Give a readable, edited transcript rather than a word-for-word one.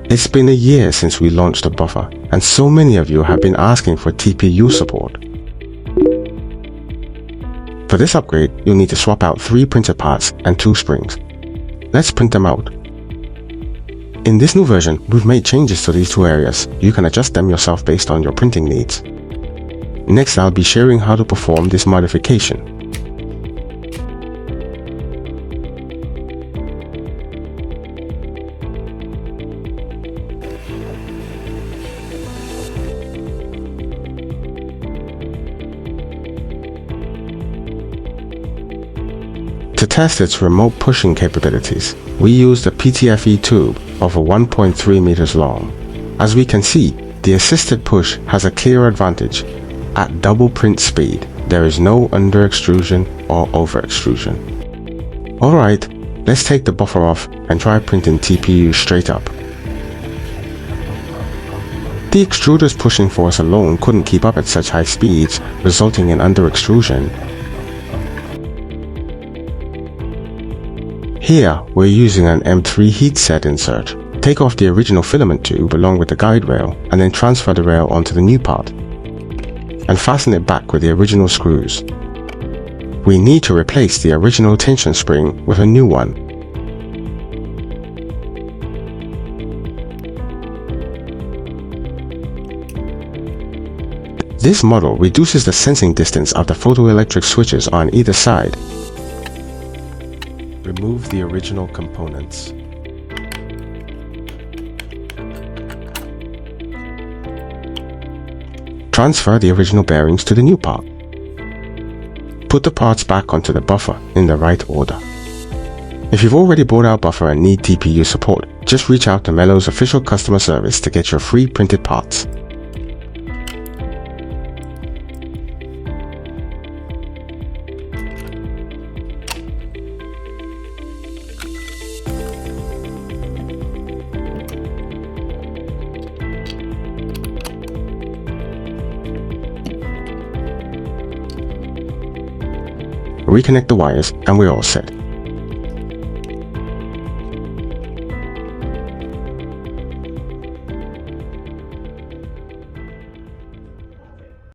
It's been a year since we launched the buffer, and so many of you have been asking for TPU support. For this upgrade, you'll need to swap out 3 printed parts and 2 springs. Let's print them out. In this new version, we've made changes to these 2 areas. You can adjust them yourself based on your printing needs. Next, I'll be sharing how to perform this modification. To test its remote pushing capabilities, we used a PTFE tube over 1.3 meters long. As we can see, the assisted push has a clear advantage. At double print speed, there is no under-extrusion or over-extrusion. Alright, let's take the buffer off and try printing TPU straight up. The extruder's pushing force alone couldn't keep up at such high speeds, resulting in under-extrusion. Here, we're using an M3 heatset insert. Take off the original filament tube along with the guide rail, and then transfer the rail onto the new part, and fasten it back with the original screws. We need to replace the original tension spring with a new one. This model reduces the sensing distance of the photoelectric switches on either side. Remove the original components. Transfer the original bearings to the new part. Put the parts back onto the buffer in the right order. If you've already bought our buffer and need TPU support, just reach out to Mellow's official customer service to get your free printed parts. Reconnect the wires and we're all set.